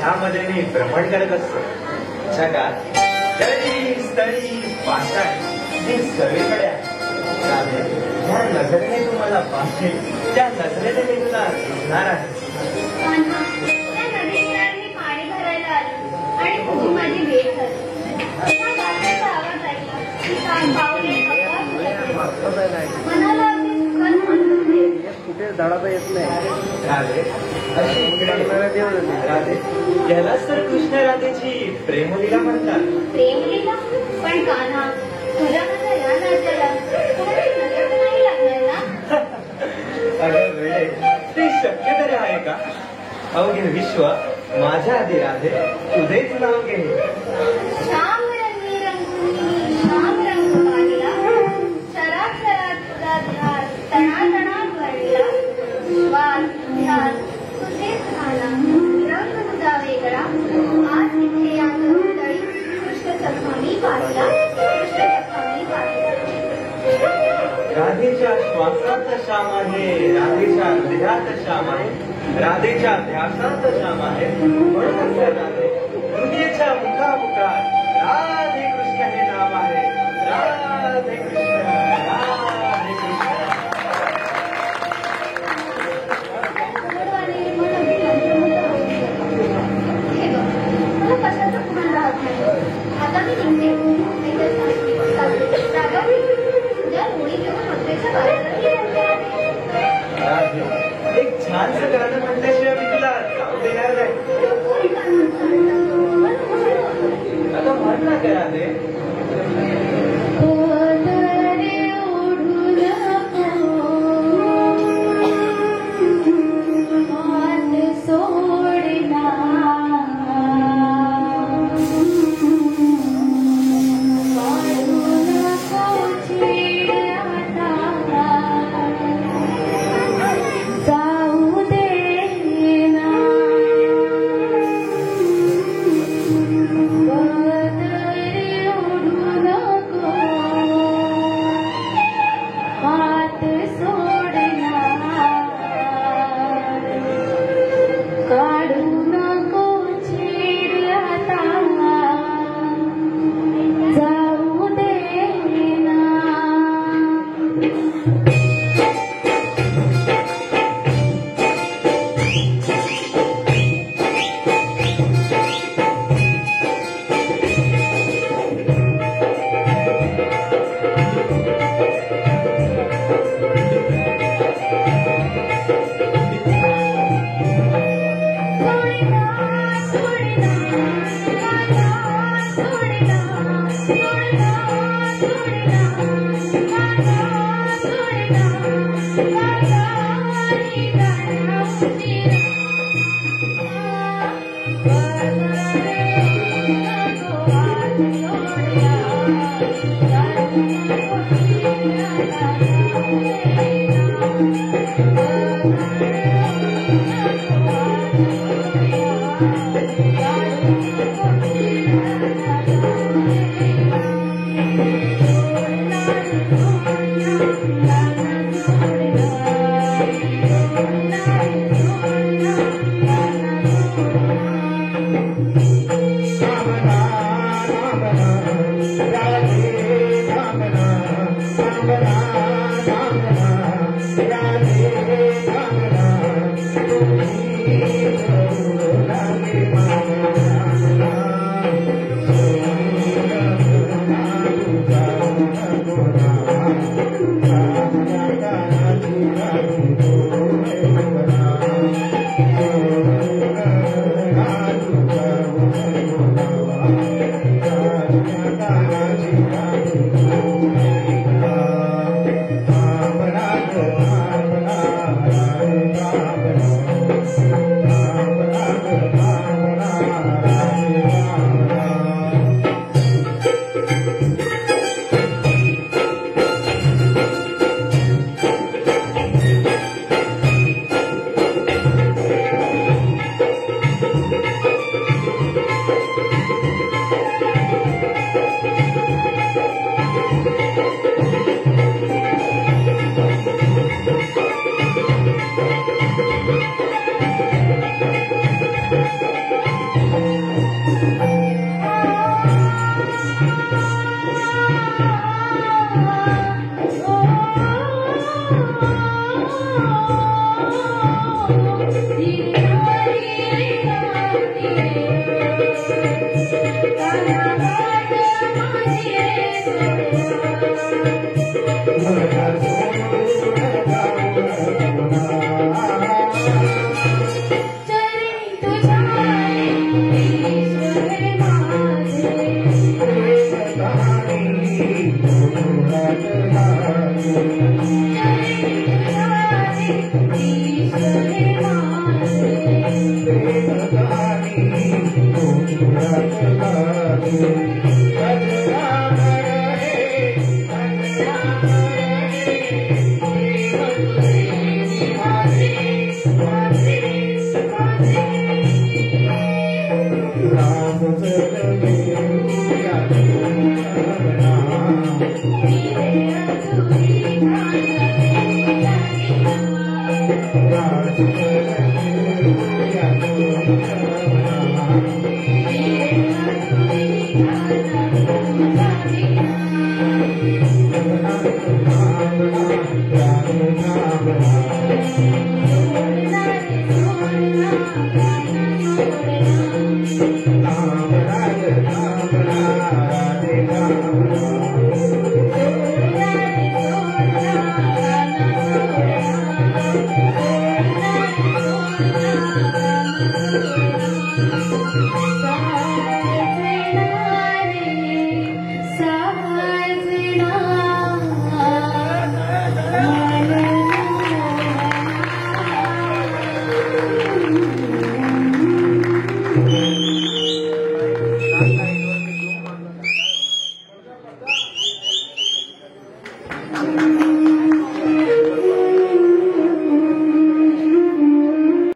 ह्यामध्ये मी भ्रमण करत असतो. जगात जळी स्थळी पाषाण हे सगळीकडे आहे. ज्या नजरेने तुम्हाला पाहिजे त्या नजरेने मी तुला दिसणार आहे. पाणी भरायला आली आणि तुम्ही माझी भेट झाली. आवाज ऐकला मनाला कुठे झाडाचा येत नाही. राधे राधे यालाच तर कृष्ण राधेची प्रेमलीला म्हणतात. प्रेमलीला पण कान्हा तुझ्या माझ्या या नात्याला नाही लागणार ना. अगं वेळे ते शक्य तरी आहे का? अवघे विश्व माझ्या आधी राधे तुझेच नाव घे. श्याम रंगी रंगुनी श्याम रंग पाहिला शराक्षरात तुझा ध्यास तणातणात भरला. श्वास ध्यास तुझेच झाला रंग तुझा वेगळा. आज इथे या तळी कृष्ण सखा मी पाहिला कृष्ण सखा मी पाहिला. राधेच्या श्वासात श्याम आहे, राधेच्या देहात श्याम आहे, राधेच्या ध्यासात श्याम आहे. म्हणून राधे तुझेच्या मुखामुखात राधे कृष्ण हे नाव आहे. राधे कृष्ण राधे कृष्ण. मला कशाचं पुढे राहत नाही. आता मी निघते. उद्या होळी घेऊन मथुरेच्या बाजारात राधे एक छानसं गाणं म्हणल्याशिवाय मी तुला जाऊ देणार नाही. आता म्हण ना काय राधे.